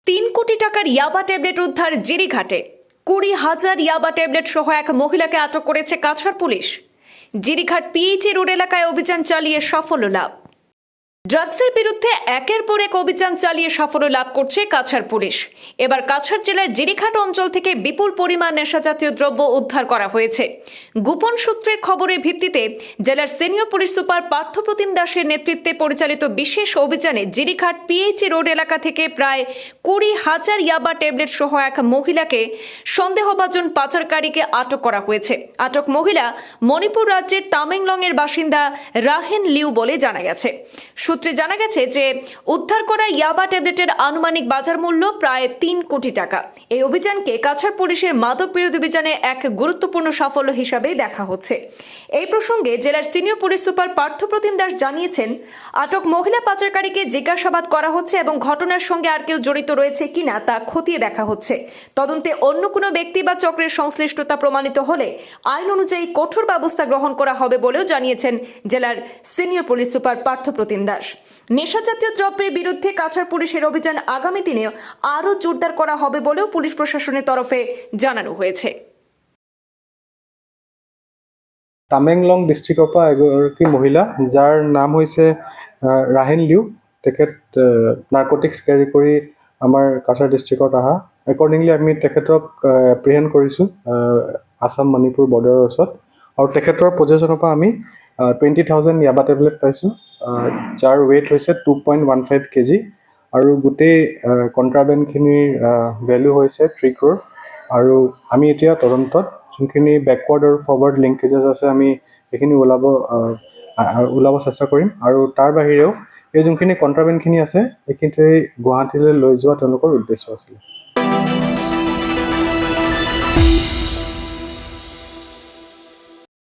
3 কোটি টাকার ইয়াবা ট্যাবলেট উদ্ধার জিরিঘাটে। 20,000 ইয়াবা ট্যাবলেট সহ এক মহিলাকে আটক করেছে Cachar police. Jirighat PHE road এলাকায় অভিযান চালিয়ে সাফল্য লাভ। ড্রাগসের বিরুদ্ধে একের পর এক অভিযান চালিয়ে সাফল্য লাভ করছে কাছাড় পুলিশ। এবার কাছাড় জেলার জিরিঘাট অঞ্চল থেকে বিপুল পরিমাণ নেশাজাতীয় দ্রব্য উদ্ধার করা হয়েছে। গোপন সূত্রের খবরের ভিত্তিতে জেলার সিনিয়র পুলিশ সুপার পার্থপ্রতিম দাসের নেতৃত্বে পরিচালিত বিশেষ অভিযানে জিরিঘাট পিএইচি রোড এলাকা থেকে প্রায় 20,000 ইয়াবা ট্যাবলেট সহ এক মহিলাকে সন্দেহভাজন পাচারকারীকে আটক করা হয়েছে। আটক মহিলা মণিপুর রাজ্যের তামেংলং এর বাসিন্দা রাহেন লিউ বলে জানা গেছে। সূত্রে জানা গেছে যে উদ্ধার করা ইয়াবা ট্যাবলেটের আনুমানিক বাজার মূল্য প্রায় 3 কোটি টাকা। এই অভিযানকে কাছাড় পুলিশের মাদক বিরোধী অভিযানে এক গুরুত্বপূর্ণ সাফল্য হিসাবে দেখা হচ্ছে। এই প্রসঙ্গে জেলার senior police super Parthapratim Das জানিয়েছেন, আটক মহিলা পাচারকারীকে জিজ্ঞাসাবাদ করা হচ্ছে এবং ঘটনার সঙ্গে আর কেউ জড়িত রয়েছে কিনা তা খতিয়ে দেখা হচ্ছে। তদন্তে অন্য কোনো ব্যক্তি বা চক্রের সংশ্লিষ্টতা প্রমাণিত হলে আইন অনুযায়ী কঠোর ব্যবস্থা গ্রহণ করা হবে বলেও জানিয়েছেন জেলার senior police super Parthapratim Das. নেশাজাতীয় দ্রব্যের বিরুদ্ধে কাছাড় পুলিশের অভিযান আগামী দিনে আরও জোরদার করা হবে বলেও পুলিশ প্রশাসনের তরফে জানানো হয়েছে। তামেংলং ডিষ্ট্ৰিক্টৰ পৰা এগৰাকী মহিলা যাৰ নাম হৈছে ৰাহেন লিউ, তেখেত নাৰ্কটিক্স কেৰি কৰি আমাৰ কাছাৰ ডিষ্ট্ৰিক্টত অহা। একৰ্ডিংলি আমি তেখেতক এপ্ৰিহেণ্ড কৰিছোঁ আসাম মণিপুৰ বৰ্ডাৰৰ ওচৰত, আৰু তেখেতৰ পজিশ্যনৰ পৰা আমি 20,000 ইয়াবা টেবলেট পাইছোঁ, যাৰ ৱেইট হৈছে 2.15 kg, আৰু গোটেই কণ্ট্ৰাবেণ্ডখিনিৰ ভেলু হৈছে 3 crore। আৰু আমি এতিয়া তদন্তত যোনখিনি বেকৱাৰ্ড আৰু ফৰৱাৰ্ড লিংকেজেছ আছে আমি সেইখিনি ওলাব চেষ্টা কৰিম। আৰু তাৰ বাহিৰেও এই যোনখিনি কণ্ট্ৰাবেণ্ডখিনি আছে এইখিনি গুৱাহাটীলৈ লৈ যোৱা তেওঁলোকৰ উদ্দেশ্য আছিলে।